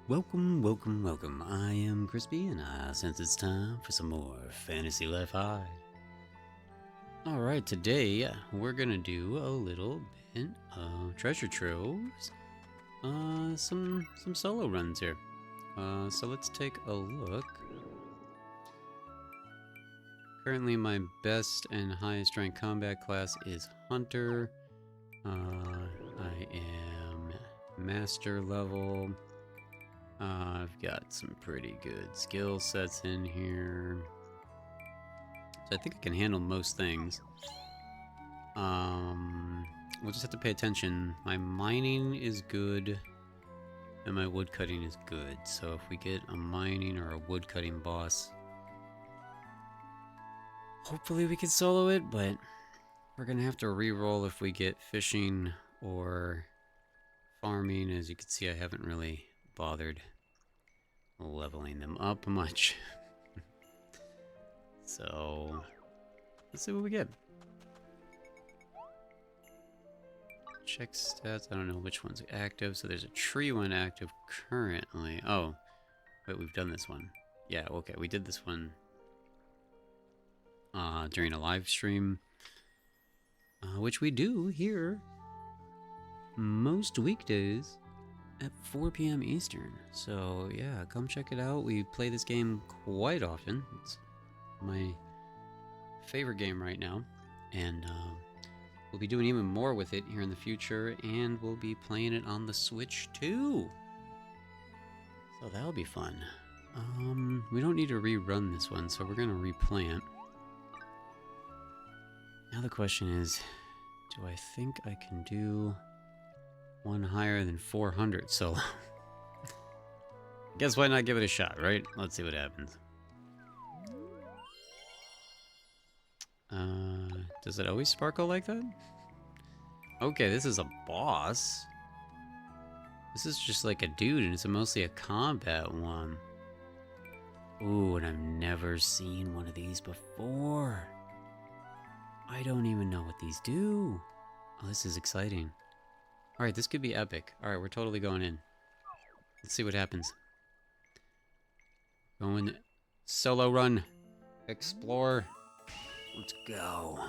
Welcome, welcome, welcome. I am Crispy, and I sense it's time for some more Fantasy Life High. Alright, today we're gonna do a little bit of treasure troves. Some solo runs here. So let's take a look. Currently my best and highest rank combat class is Hunter. I am Master level. I've got some pretty good skill sets in here. So I think I can handle most things. We'll just have to pay attention. My mining is good, and my woodcutting is good. So if we get a mining or a woodcutting boss, hopefully we can solo it, but we're gonna have to re-roll if we get fishing or farming. As you can see, I haven't really bothered leveling them up much. So let's see what we get. Check stats. I don't know which one's active. So there's a tree one active currently. Oh, wait, we've done this one. Yeah, okay, we did this one during a live stream, which we do here most weekdays at 4 p.m. Eastern. So yeah, come check it out. We play this game quite often. It's my favorite game right now, and we'll be doing even more with it here in the future, and we'll be playing it on the Switch too. So that'll be fun. We don't need to rerun this one, so we're gonna replant. Now the question is, do I think I can do one higher than 400 solo? Guess why not give it a shot, right? Let's see what happens. Does it always sparkle like that? Okay, this is a boss. This is just like a dude, and it's mostly a combat one. Ooh, and I've never seen one of these before. I don't even know what these do. Oh, this is exciting. Alright, this could be epic. Alright, we're totally going in. Let's see what happens. Going solo run. Explore. Let's go.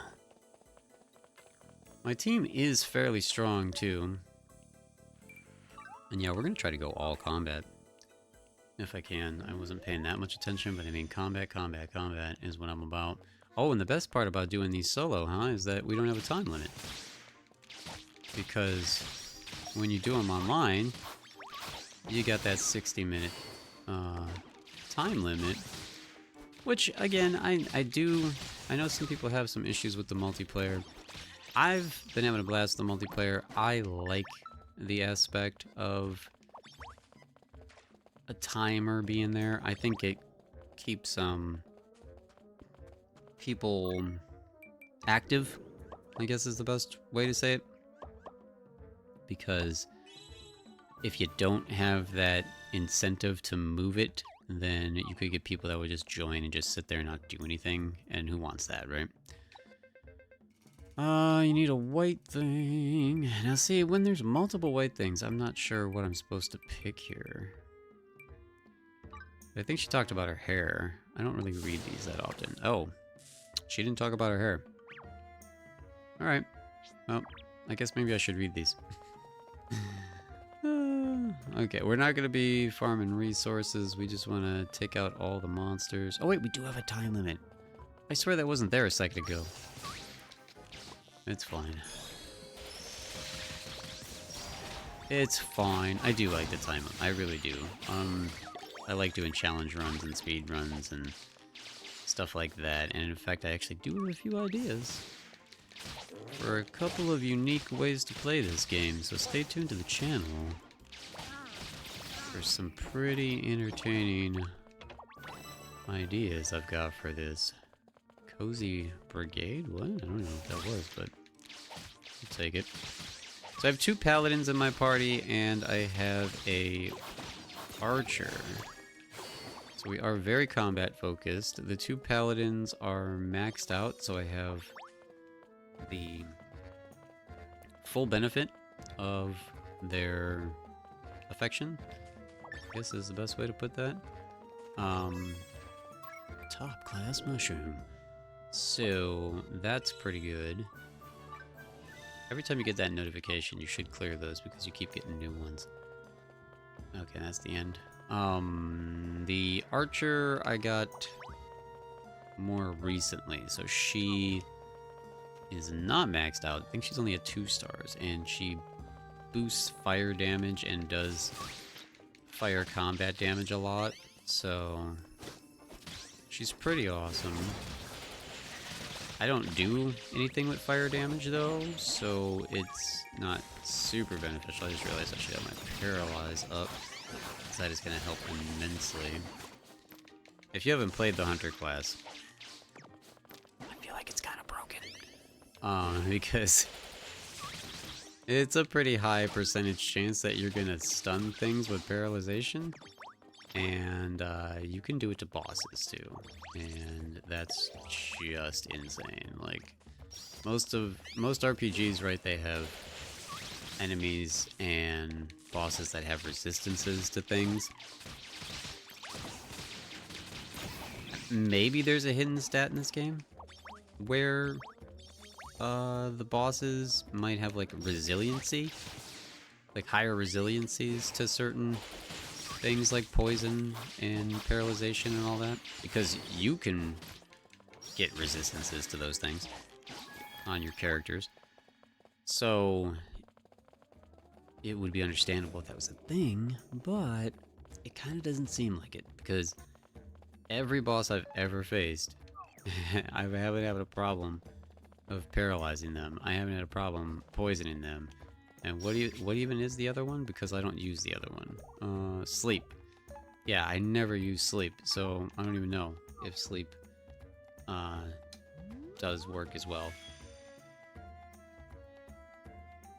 My team is fairly strong too. And yeah, we're gonna try to go all combat. If I can. I wasn't paying that much attention, but I mean combat is what I'm about. Oh, and the best part about doing these solo, is that we don't have a time limit. Because when you do them online, you got that 60-minute time limit. Which, again, I know some people have some issues with the multiplayer. I've been having a blast with the multiplayer. I like the aspect of a timer being there. I think it keeps people active, I guess is the best way to say it. Because if you don't have that incentive to move it, then you could get people that would just join and just sit there and not do anything, and who wants that, right? You need a white thing. Now see, when there's multiple white things, I'm not sure what I'm supposed to pick here. I think she talked about her hair. I don't really read these that often. Oh, she didn't talk about her hair. Alright. Well, I guess maybe I should read these. Okay, we're not going to be farming resources. We just want to take out all the monsters. Oh wait, we do have a time limit. I swear that wasn't there a second ago. It's fine. It's fine. I do like the time limit. I really do. I like doing challenge runs and speed runs and stuff like that. And in fact, I actually do have a few ideas for a couple of unique ways to play this game. So stay tuned to the channel for some pretty entertaining ideas I've got for this. Cozy Brigade? What? I don't know what that was, but I'll take it. So I have 2 paladins in my party, and I have a archer. So we are very combat focused. The 2 paladins are maxed out, so I have the full benefit of their affection. I guess is the best way to put that. Top class mushroom. So that's pretty good. Every time you get that notification, you should clear those because you keep getting new ones. Okay, that's the end. The archer I got more recently, so she is not maxed out. I think she's only at 2 stars, and she boosts fire damage and does fire combat damage a lot, so she's pretty awesome. I don't do anything with fire damage though, so it's not super beneficial. I just realized I should have my paralyze up, because that is going to help immensely. If you haven't played the hunter class, I feel like it's kind of broken. Because it's a pretty high percentage chance that you're gonna stun things with paralyzation, and you can do it to bosses too, and that's just insane. Like most RPGs, right? They have enemies and bosses that have resistances to things. Maybe there's a hidden stat in this game where the bosses might have like resiliency, like higher resiliencies to certain things like poison and paralyzation and all that, because you can get resistances to those things on your characters. So it would be understandable if that was a thing, but it kind of doesn't seem like it, because every boss I've ever faced, I haven't had a problem of paralyzing them. I haven't had a problem poisoning them. And what even is the other one? Because I don't use the other one. Sleep. Yeah, I never use sleep, so I don't even know if sleep does work as well.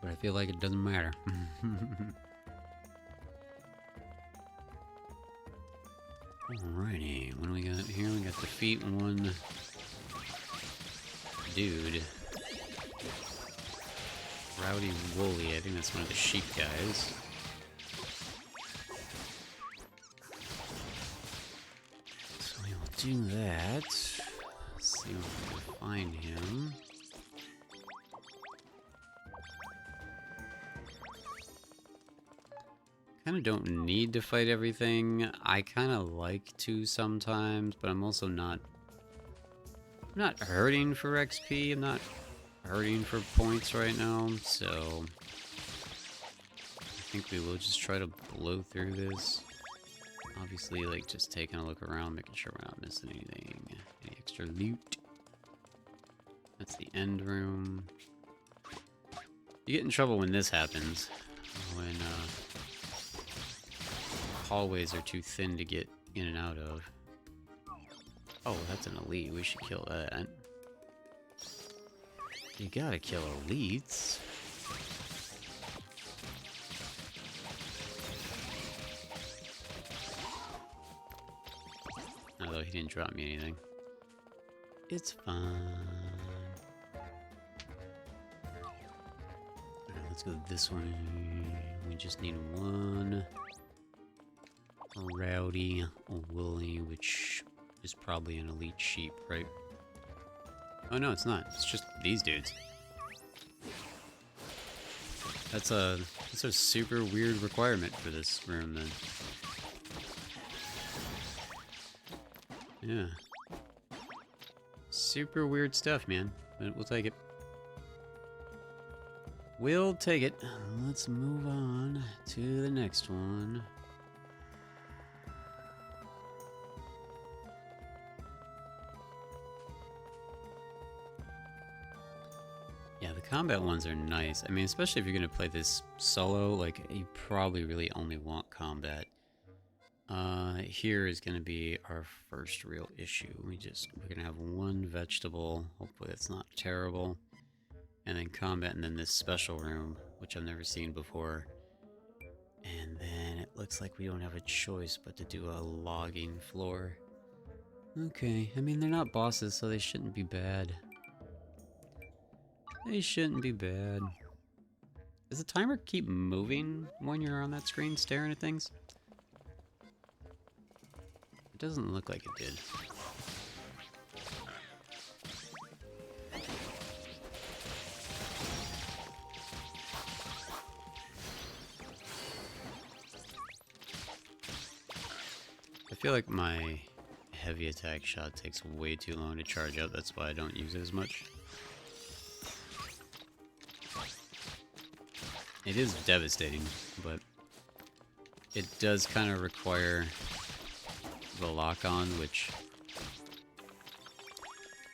But I feel like it doesn't matter. Alrighty, what do we got here? We got defeat one dude. Rowdy Woolly, I think that's one of the sheep guys. So we will do that. Let's see if we can find him. Kind of don't need to fight everything. I kind of like to sometimes, but I'm also not hurting for XP. I'm not hurting for points right now, so I think we will just try to blow through this. Obviously, like, just taking a look around, making sure we're not missing anything. Any extra loot. That's the end room. You get in trouble when this happens. When hallways are too thin to get in and out of. Oh, that's an elite. We should kill that. You gotta kill elites. Although he didn't drop me anything. It's fine. Alright, let's go this way. We just need one Rowdy Woolly, which is probably an elite sheep, right? Oh no, it's not. It's just these dudes. That's a super weird requirement for this room then. Yeah. Super weird stuff, man. But we'll take it. We'll take it. Let's move on to the next one. Yeah, the combat ones are nice. I mean, especially if you're going to play this solo, like, you probably really only want combat. Here is going to be our first real issue. We're going to have one vegetable. Hopefully that's not terrible. And then combat, and then this special room, which I've never seen before. And then it looks like we don't have a choice but to do a logging floor. Okay, I mean, they're not bosses, so they shouldn't be bad. They shouldn't be bad. Does the timer keep moving when you're on that screen staring at things? doesn't look like it did. I feel like my heavy attack shot takes way too long to charge up. That's why I don't use it as much. It is devastating, but it does kind of require the lock-on, which,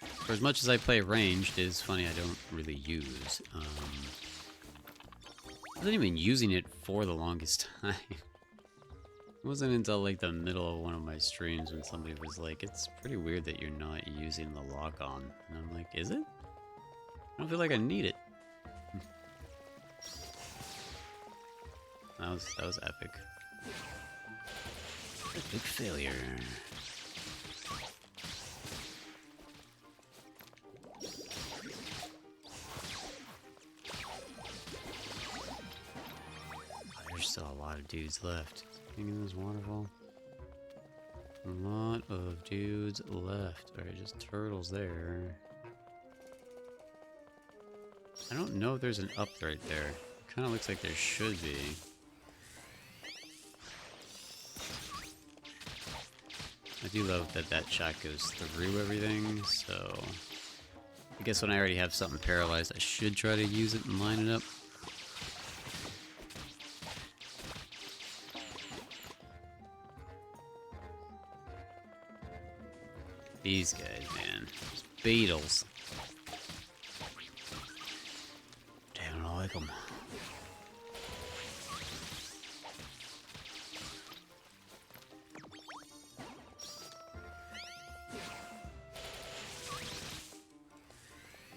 for as much as I play ranged, it is funny I don't really use. I wasn't even using it for the longest time. It wasn't until like the middle of one of my streams when somebody was like, it's pretty weird that you're not using the lock-on. And I'm like, is it? I don't feel like I need it. That was epic. Epic failure. There's still a lot of dudes left. In this waterfall. A lot of dudes left. Alright, just turtles there. I don't know if there's an up right there. Kind of looks like there should be. I do love that that shot goes through everything, so I guess when I already have something paralyzed, I should try to use it and line it up. These guys, man. These beetles. Damn, I don't like them.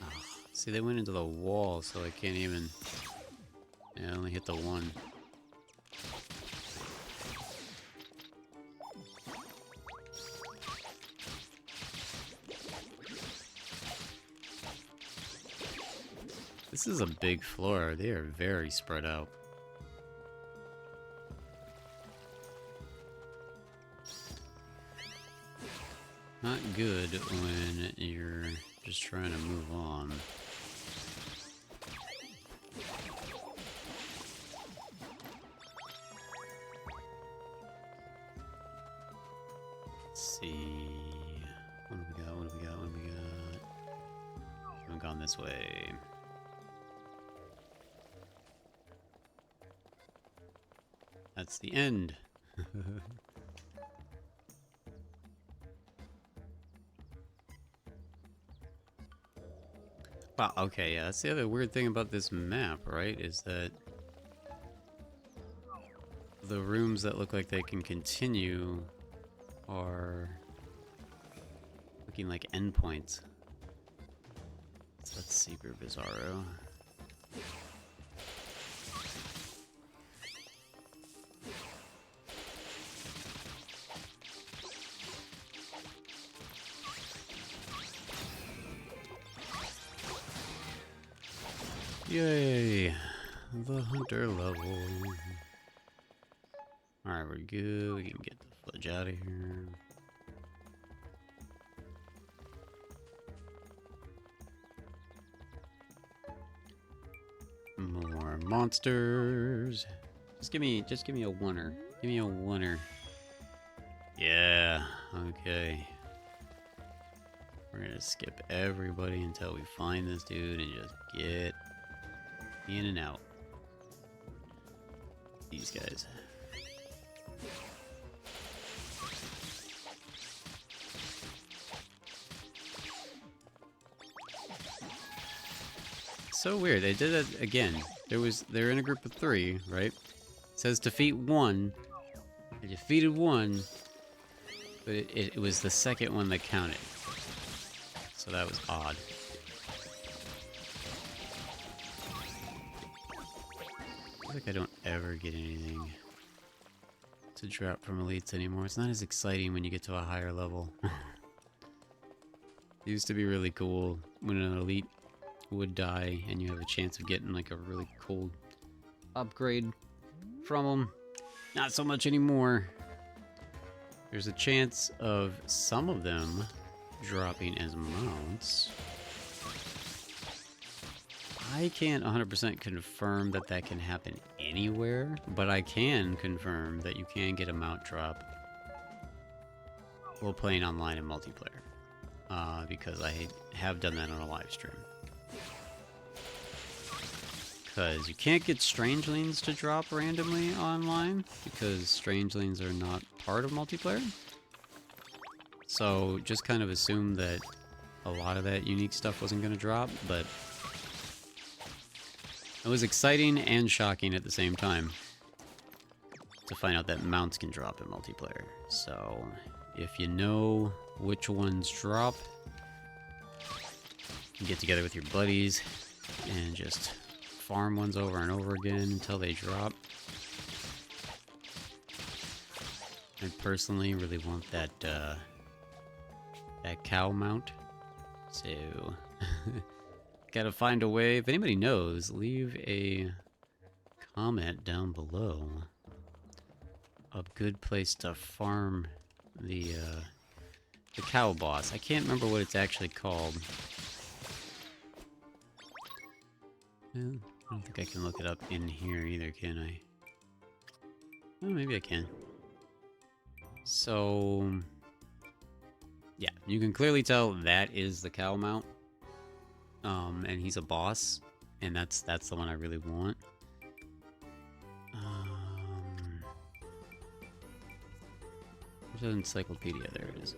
Oh, see, they went into the wall, so I can't even... Yeah, I only hit the one. This is a big floor. They are very spread out. Not good when you're just trying to move on. Let's see. What do we got? What do we got? What do we got? Haven't gone this way. That's the end. Wow, okay, yeah, that's the other weird thing about this map, right? Is that the rooms that look like they can continue are looking like endpoints. So that's super bizarro. Yay! The hunter level. Alright, we're good. We can get the fudge out of here. More monsters. Just give me a oneer. Give me a oneer. Yeah, okay. We're gonna skip everybody until we find this dude and just get in and out. These guys. So weird. They did it again. They're in a group of 3, right? It says defeat 1. They defeated 1, but it was the second one that counted. So that was odd. I feel like I don't ever get anything to drop from elites anymore. It's not as exciting when you get to a higher level. It used to be really cool when an elite would die and you have a chance of getting like a really cool upgrade from them. Not so much anymore. There's a chance of some of them dropping as mounts. I can't 100% confirm that that can happen anywhere, but I can confirm that you can get a mount drop while playing online in multiplayer, because I have done that on a live stream. Because you can't get strangelings to drop randomly online, because strangelings are not part of multiplayer. So just kind of assume that a lot of that unique stuff wasn't going to drop, but it was exciting and shocking at the same time to find out that mounts can drop in multiplayer. So if you know which ones drop, you get together with your buddies and just farm ones over and over again until they drop. I personally really want that that cow mount, so gotta find a way. If anybody knows, leave a comment down below. A good place to farm the cow boss. I can't remember what it's actually called. Well, I don't think I can look it up in here either, can I? Oh, maybe I can. So, yeah, you can clearly tell that is the cow mount. And he's a boss, and that's the one I really want. There's an encyclopedia. There it is.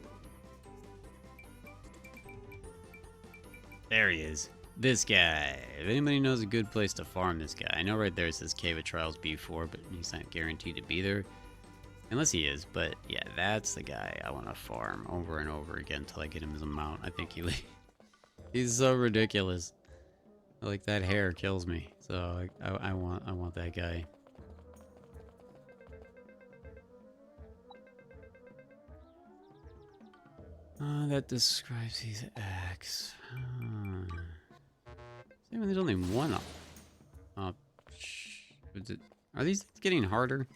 There he is. This guy. If anybody knows a good place to farm this guy, I know right there it says Cave of Trials B4, but he's not guaranteed to be there. Unless he is, but yeah, that's the guy I want to farm over and over again until I get him as a mount. I think he's so ridiculous. Like, that hair kills me. So I want that guy. That describes his axe. I mean, there's only one up. Are these getting harder?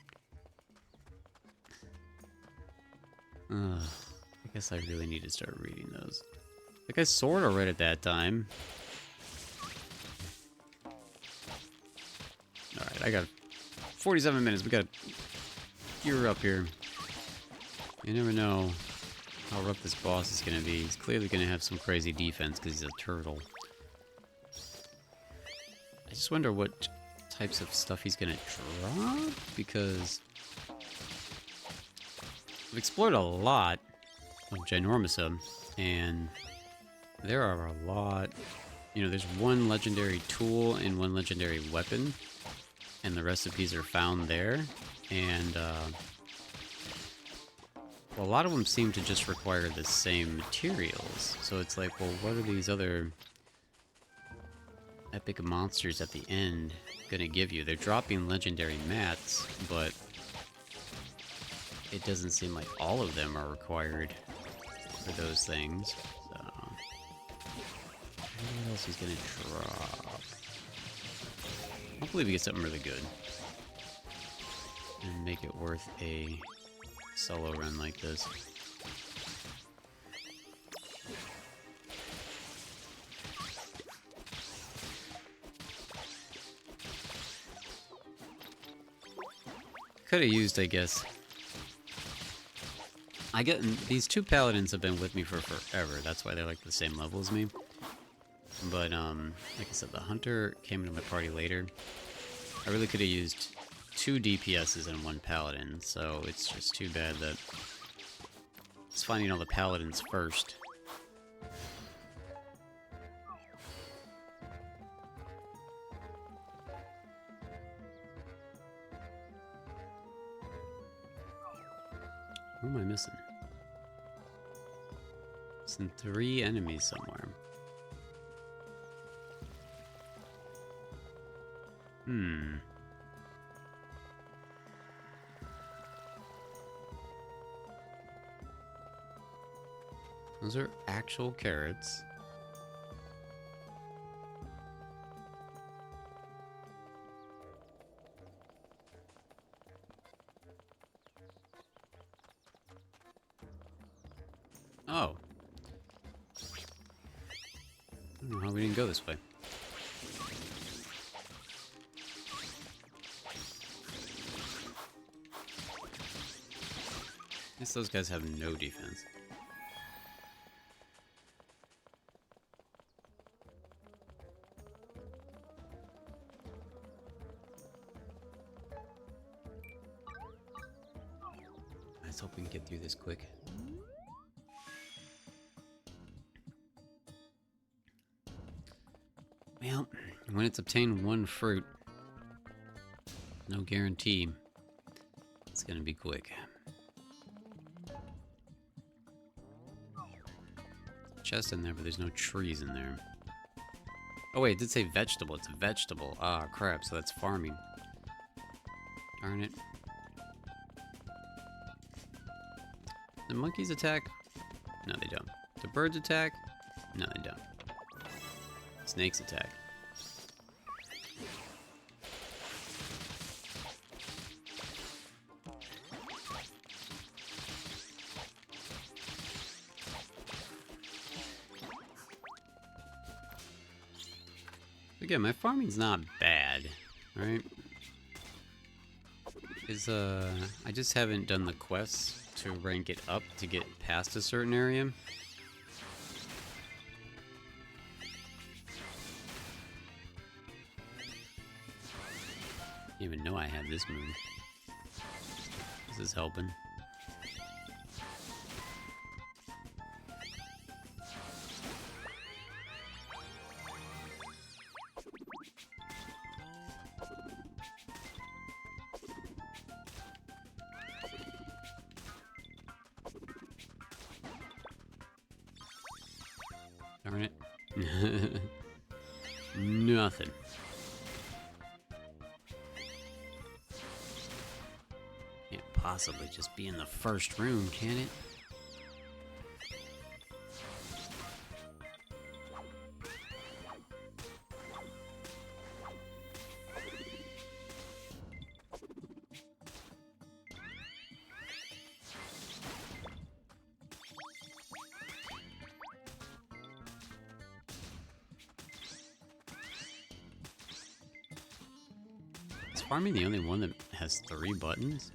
I guess I really need to start reading those. Like, I sorta read it that time. Alright, I got 47 minutes. We gotta gear up here. You never know how rough this boss is gonna be. He's clearly gonna have some crazy defense because he's a turtle. I just wonder what types of stuff he's gonna drop, because I've explored a lot of Ginormousa, and there are a lot. You know, there's one legendary tool and one legendary weapon, and the recipes are found there. And well, a lot of them seem to just require the same materials. So it's like, well, what are these other epic monsters at the end gonna give you? They're dropping legendary mats, but it doesn't seem like all of them are required for those things. So, what else he's gonna drop? Hopefully we get something really good and make it worth a solo run like this. Could have used, I guess. These two paladins have been with me for forever. That's why they're like the same level as me. But like I said, the hunter came into my party later. I really could have used 2 DPSs and 1 paladin, so it's just too bad that it's finding all the paladins first. Who am I missing? It's in 3 enemies somewhere. Those are actual carrots. Oh. I don't know how we didn't go this way. I guess those guys have no defense. Let's hope we can get through this quick. Well, when it's obtained one fruit, no guarantee it's gonna be quick. Chest in there, but there's no trees in there. Oh wait, it did say vegetable. It's a vegetable. Ah, crap, so that's farming. Darn it. The monkeys attack? No, they don't. The birds attack? No, they don't. Snakes attack. Again, my farming's not bad, right? I just haven't done the quests to rank it up to get past a certain area. Didn't even know I had this moon. This is helping. Darn it. Nothing. Can't possibly just be in the first room, can it? Is farming the only one that has 3 buttons?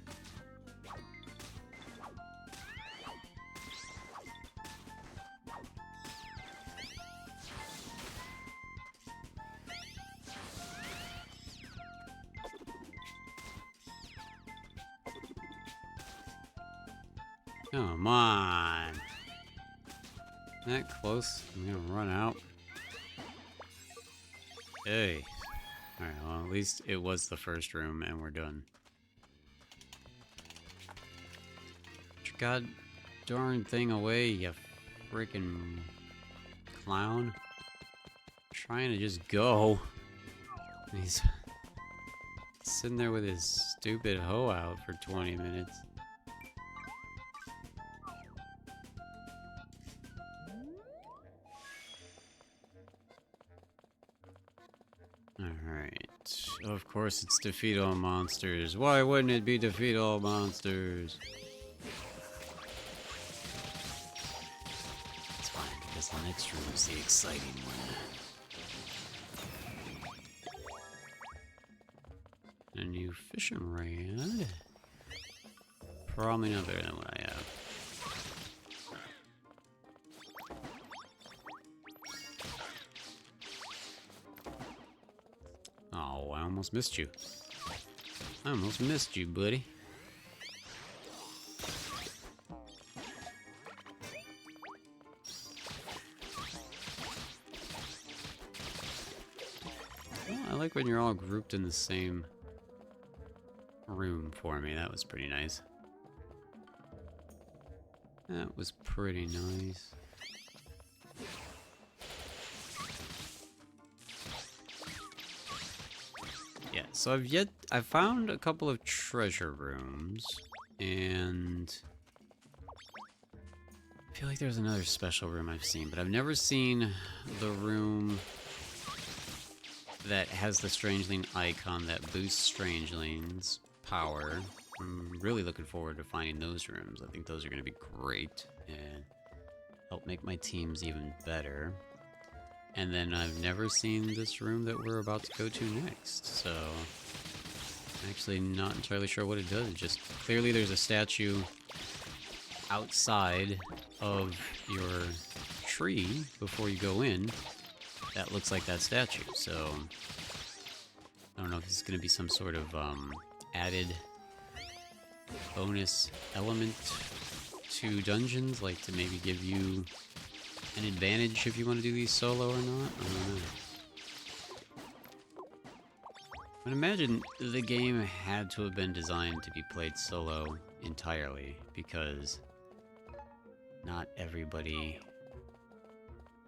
Come on. That close? I'm gonna run out. Hey. Alright, well, at least it was the first room and we're done. Get your god darn thing away, you freaking clown. Trying to just go. He's sitting there with his stupid hoe out for 20 minutes. Alright. Of course it's defeat all monsters. Why wouldn't it be defeat all monsters? It's fine, because the next room is the exciting one. A new fishing rod. Probably not better than what I have. Oh, I almost missed you. I almost missed you, buddy. Well, I like when you're all grouped in the same room for me. That was pretty nice. That was pretty nice. Yeah, so I've found a couple of treasure rooms, and I feel like there's another special room I've seen, but I've never seen the room that has the Strangeling icon that boosts Strangeling's power. I'm really looking forward to finding those rooms. I think those are going to be great, and help make my teams even better. And then I've never seen this room that we're about to go to next, so I'm actually not entirely sure what it does. Just clearly there's a statue outside of your tree before you go in that looks like that statue, so I don't know if this is going to be some sort of added bonus element to dungeons, like to maybe give you an advantage if you want to do these solo or not. I don't know. But imagine the game had to have been designed to be played solo entirely, because not everybody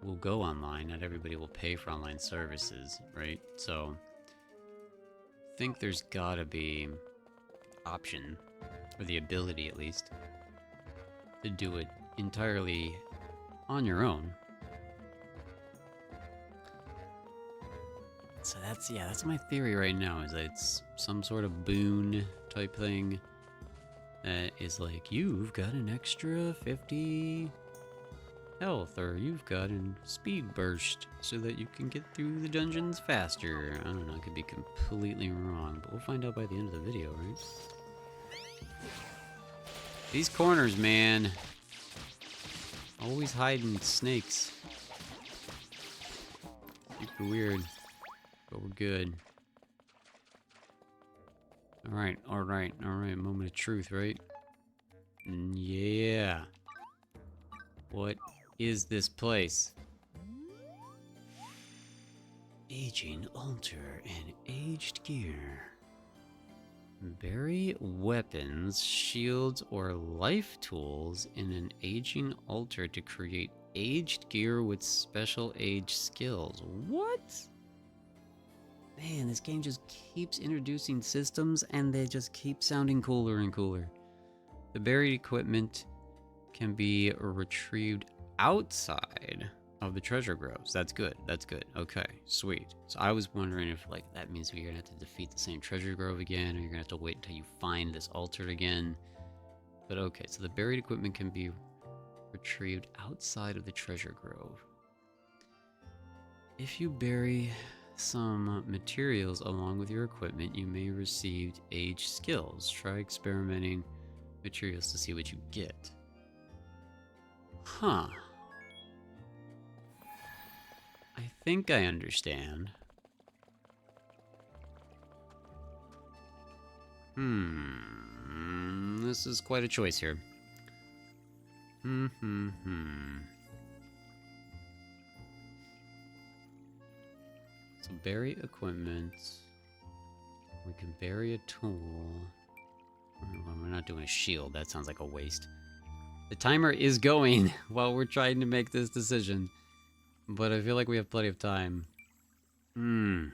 will go online, not everybody will pay for online services, right? So I think there's gotta be option, or the ability at least, to do it entirely on your own. So that's my theory right now, is that it's some sort of boon type thing that is like, you've got an extra 50 health, or you've got a speed burst so that you can get through the dungeons faster. I don't know, I could be completely wrong, but we'll find out by the end of the video, right? These corners, man. Always hiding snakes. Super weird. But we're good. Alright. Moment of truth, right? Yeah. What is this place? Aging altar and aged gear. Bury weapons, shields, or life tools in an aging altar to create aged gear with special age skills. What? Man, this game just keeps introducing systems and they just keep sounding cooler and cooler. The buried equipment can be retrieved outside of the treasure groves. That's good. Okay, sweet. So I was wondering if like that means you're gonna have to defeat the same treasure grove again, or you're gonna have to wait until you find this altar again. But okay, so the buried equipment can be retrieved outside of the treasure grove. If you bury some materials along with your equipment, you may receive aged skills. Try experimenting materials to see what you get. Huh. I think I understand. This is quite a choice here. So bury equipment. We can bury a tool. We're not doing a shield. That sounds like a waste. The timer is going while we're trying to make this decision, but I feel like we have plenty of time. So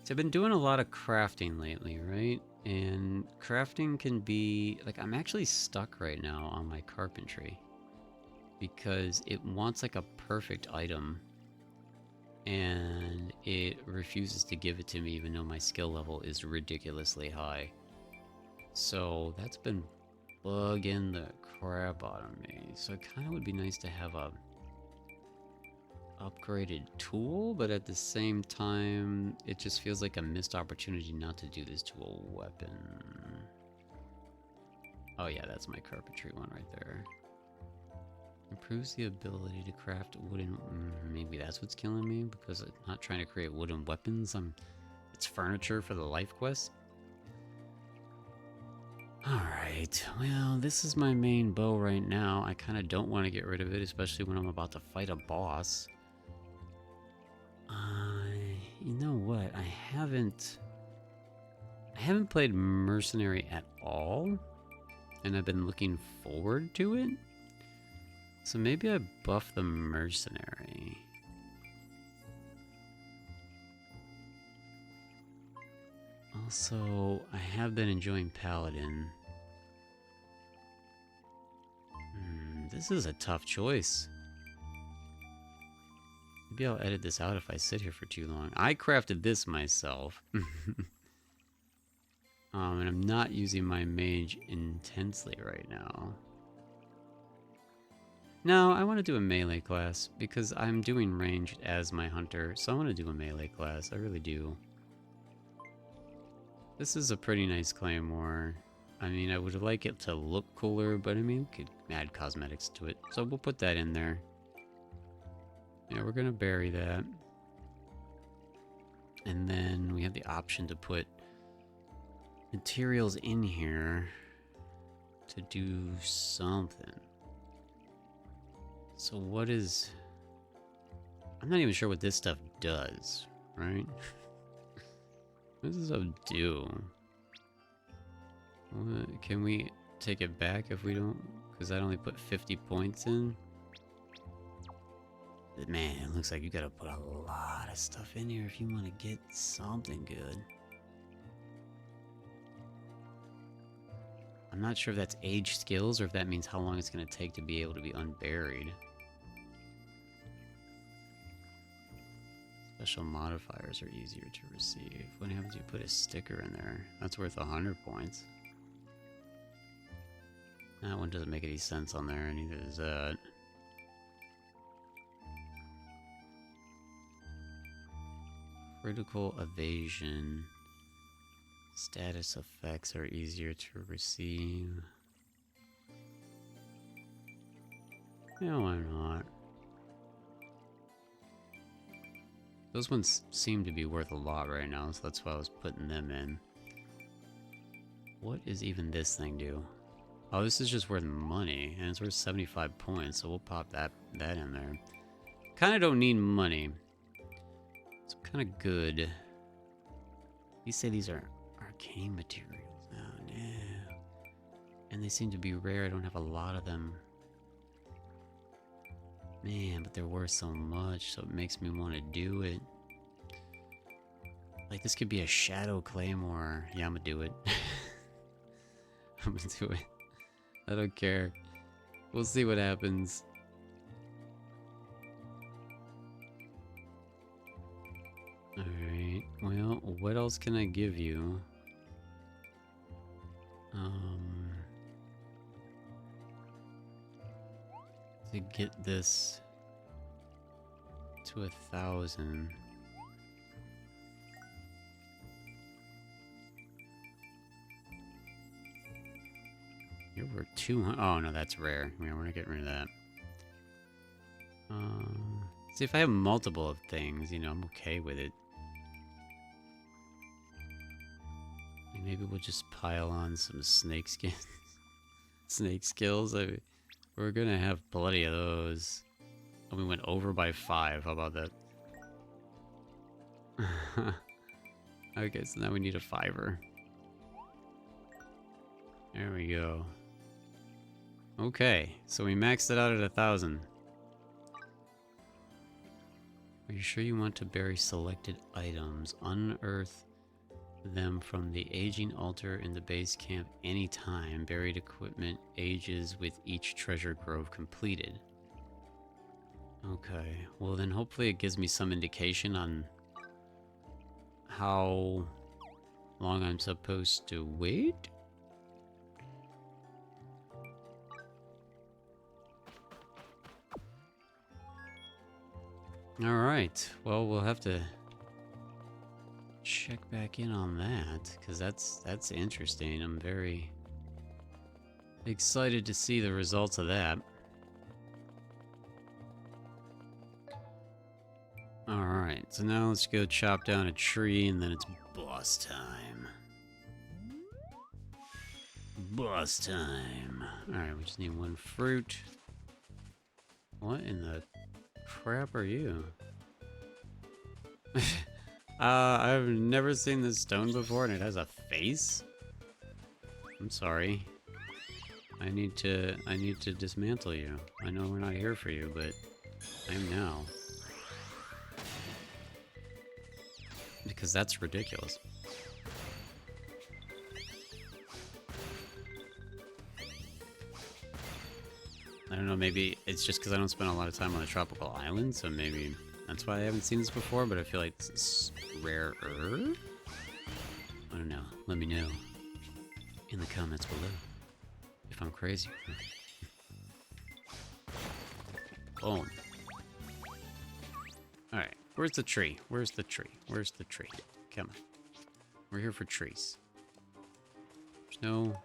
I've been doing a lot of crafting lately, right? And crafting can be like, I'm actually stuck right now on my carpentry because it wants like a perfect item and it refuses to give it to me even though my skill level is ridiculously high. So that's been bugging the crap out of me. So it kind of would be nice to have a upgraded tool, but at the same time it just feels like a missed opportunity not to do this to a weapon. Oh yeah, that's my carpentry one right there. Improves the ability to craft wooden... maybe that's what's killing me, because I'm not trying to create wooden weapons. It's furniture for the life quest. Alright, well, this is my main bow right now. I kind of don't want to get rid of it, especially when I'm about to fight a boss. You know what? I haven't played Mercenary at all, and I've been looking forward to it. So maybe I buff the Mercenary. Also, I have been enjoying Paladin. This is a tough choice. Maybe I'll edit this out if I sit here for too long. I crafted this myself. And I'm not using my mage intensely right now. No, I want to do a melee class because I'm doing ranged as my hunter, so I want to do a melee class. I really do. This is a pretty nice claymore. I mean, I would like it to look cooler, but I mean, we could add cosmetics to it. So we'll put that in there. Yeah, we're gonna bury that. And then we have the option to put materials in here to do something. So what is... I'm not even sure what this stuff does, right? What does this stuff do? What, can we take it back if we don't? Because I'd only put 50 points in. Man, it looks like you gotta put a lot of stuff in here if you want to get something good. I'm not sure if that's age skills or if that means how long it's gonna take to be able to be unburied. Special modifiers are easier to receive. What happens if you put a sticker in there? That's worth 100 points. That one doesn't make any sense on there, neither does that. Critical evasion. Status effects are easier to receive. Yeah, why not? Those ones seem to be worth a lot right now, so that's why I was putting them in. What is even this thing do? Oh, this is just worth money, and it's worth 75 points, so we'll pop that in there. Kind of don't need money. It's kind of good. You say these are arcane materials. Oh, no. And they seem to be rare. I don't have a lot of them. Man, but they're worth so much, so it makes me want to do it. Like, this could be a shadow claymore. Yeah, I'm gonna do it. I'm gonna do it. I don't care. We'll see what happens. Alright, well, what else can I give you? To get this to 1,000. You're worth 200. Oh no, that's rare. Yeah, we're not getting rid of that. See, if I have multiple of things, you know, I'm okay with it. Maybe we'll just pile on some snake skins. Snake skills. We're gonna have plenty of those. And we went over by 5. How about that? Okay, so now we need a 5er. There we go. Okay, so we maxed it out at 1,000. Are you sure you want to bury selected items? Unearth them from the aging altar in the base camp anytime. Buried equipment ages with each treasure grove completed. Okay, well then hopefully it gives me some indication on how long I'm supposed to wait. Alright, well we'll have to check back in on that, because that's interesting. I'm very excited to see the results of that. Alright, so now let's go chop down a tree, and then it's boss time. Boss time. Alright, we just need 1 fruit. What in the crap are you? I've never seen this stone before, and it has a face? I'm sorry. I need to dismantle you. I know we're not here for you, but I am now. Because that's ridiculous. I don't know, maybe it's just because I don't spend a lot of time on a tropical island, so maybe that's why I haven't seen this before, but I feel like this is rarer. I don't know. Let me know in the comments below if I'm crazy. Boom. Alright, where's the tree? Where's the tree? Where's the tree? Come on. We're here for trees. There's no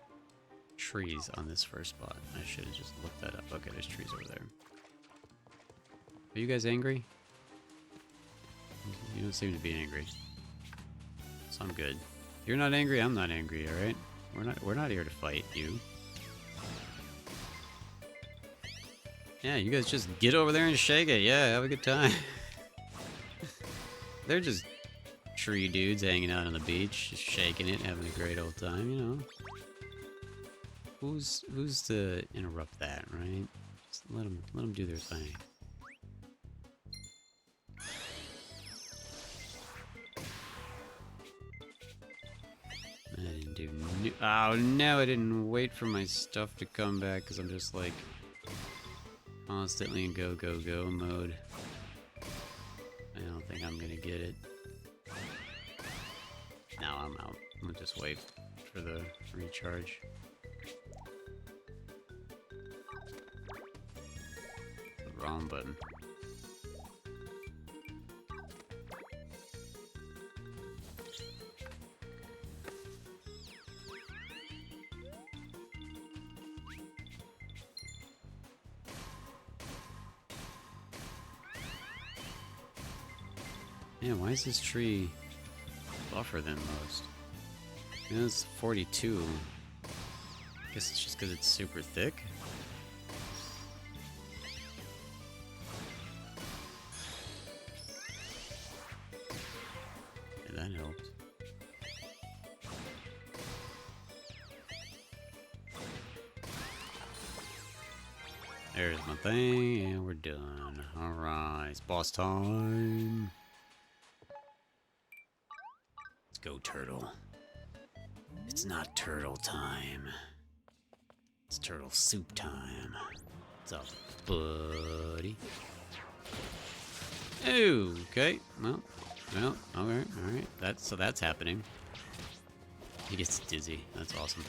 trees on this first spot. I should have just looked that up. Okay, there's trees over there. Are you guys angry? You don't seem to be angry. So I'm good. You're not angry, I'm not angry, alright? We're not here to fight you. Yeah, you guys just get over there and shake it. Yeah, have a good time. They're just tree dudes hanging out on the beach, just shaking it, having a great old time, you know. Who's to interrupt that, right? Just let them do their thing. I didn't do oh no, I didn't wait for my stuff to come back because I'm just like constantly in go go go mode. I don't think I'm gonna get it. No, I'm out. I'm gonna just wait for the recharge. The wrong button. Man, why is this tree buffer than most? You know, it's 42. I guess it's just because it's super thick. Yeah, that helped. There's my thing, and we're done. Alright, it's boss time. Go turtle. It's not turtle time. It's turtle soup time. What's up, buddy? Okay. Well, alright. So that's happening. He gets dizzy. That's awesome.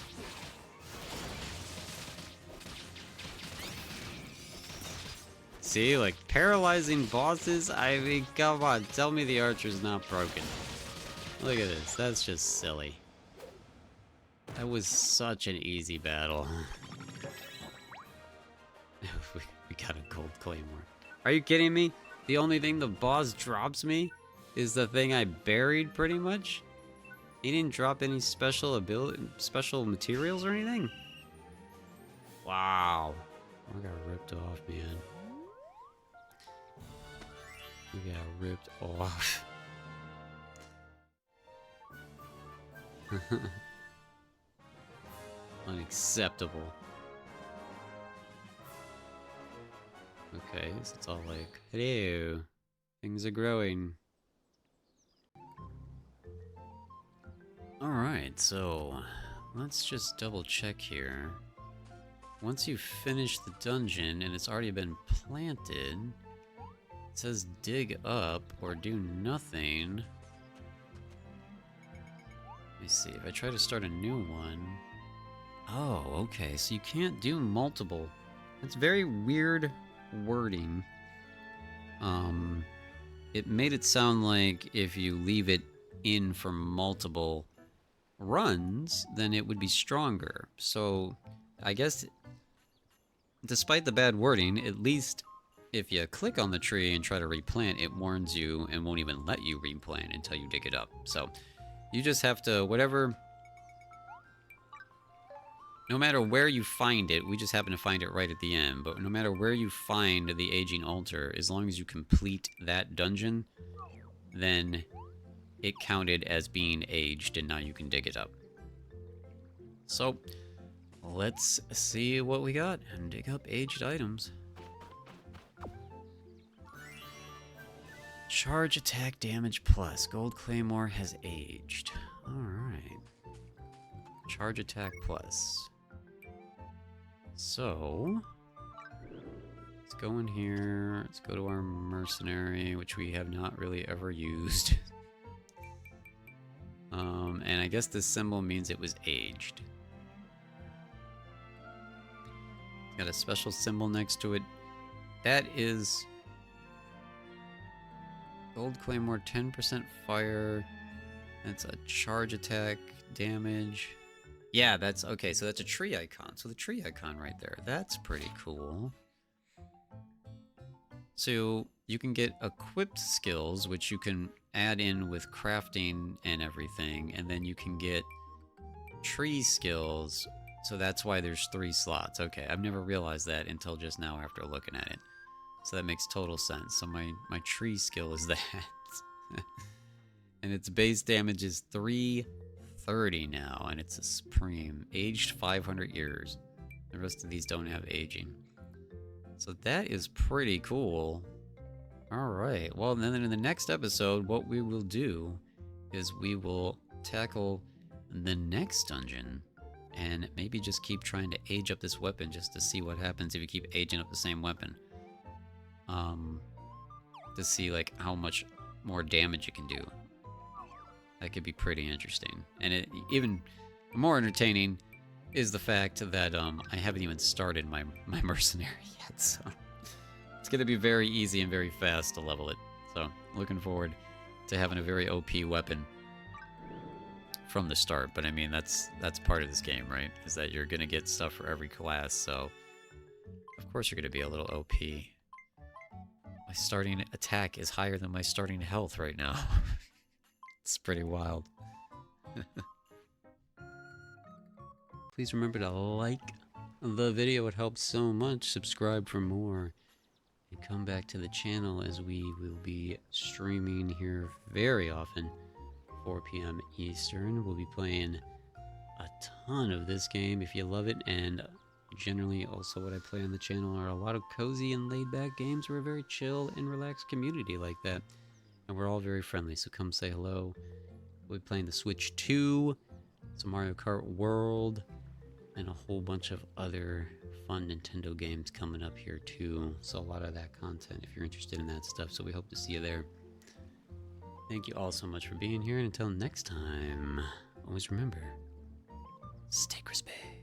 See, like paralyzing bosses? I mean, come on, tell me the archer's not broken. Look at this, that's just silly. That was such an easy battle. we got a gold claymore. Are you kidding me? The only thing the boss drops me is the thing I buried, pretty much? He didn't drop any special materials or anything? Wow. I got ripped off, man. We got ripped off. Unacceptable. Okay, so it's all like, hello, things are growing. Alright, so let's just double check here. Once you finish the dungeon and it's already been planted, it says dig up or do nothing. Let me see, if I try to start a new one. Oh, okay, so you can't do multiple. It's very weird wording. It made it sound like if you leave it in for multiple runs, then it would be stronger. So, I guess, despite the bad wording, at least if you click on the tree and try to replant, it warns you and won't even let you replant until you dig it up. So, you just have to, whatever, no matter where you find it, we just happen to find it right at the end, but no matter where you find the aging altar, as long as you complete that dungeon, then it counted as being aged and now you can dig it up. So, let's see what we got and dig up aged items. Charge attack damage plus. Gold Claymore has aged. Alright. Charge attack plus. So, let's go in here. Let's go to our mercenary, which we have not really ever used. And I guess this symbol means it was aged. Got a special symbol next to it. that is Gold Claymore, 10% fire. That's a charge attack damage. Yeah, that's okay. So that's a tree icon. So the tree icon right there. That's pretty cool. So you can get equipped skills, which you can add in with crafting and everything. And then you can get tree skills. So that's why there's 3 slots. Okay, I've never realized that until just now after looking at it. So that makes total sense. So my tree skill is that. And its base damage is 330 now, and it's a supreme. Aged 500 years. The rest of these don't have aging. So that is pretty cool. Alright, well then in the next episode, what we will do is we will tackle the next dungeon and maybe just keep trying to age up this weapon just to see what happens if you keep aging up the same weapon. To see like how much more damage it can do. That could be pretty interesting. And it even more entertaining is the fact that I haven't even started my mercenary yet, so it's going to be very easy and very fast to level it. So looking forward to having a very OP weapon from the start. But I mean, that's part of this game, right? Is that you're going to get stuff for every class, so of course you're going to be a little OP. My starting attack is higher than my starting health right now. It's pretty wild. Please remember to like the video. It helps so much. Subscribe for more. And come back to the channel as we will be streaming here very often. 4 p.m. Eastern. We'll be playing a ton of this game if you love it. And generally also what I play on the channel are a lot of cozy and laid back games. We're a very chill and relaxed community like that. And we're all very friendly, so come say hello. We'll be playing the Switch 2, some Mario Kart World, and a whole bunch of other fun Nintendo games coming up here too. So a lot of that content if you're interested in that stuff. So we hope to see you there. Thank you all so much for being here, and until next time, always remember, stay crispy.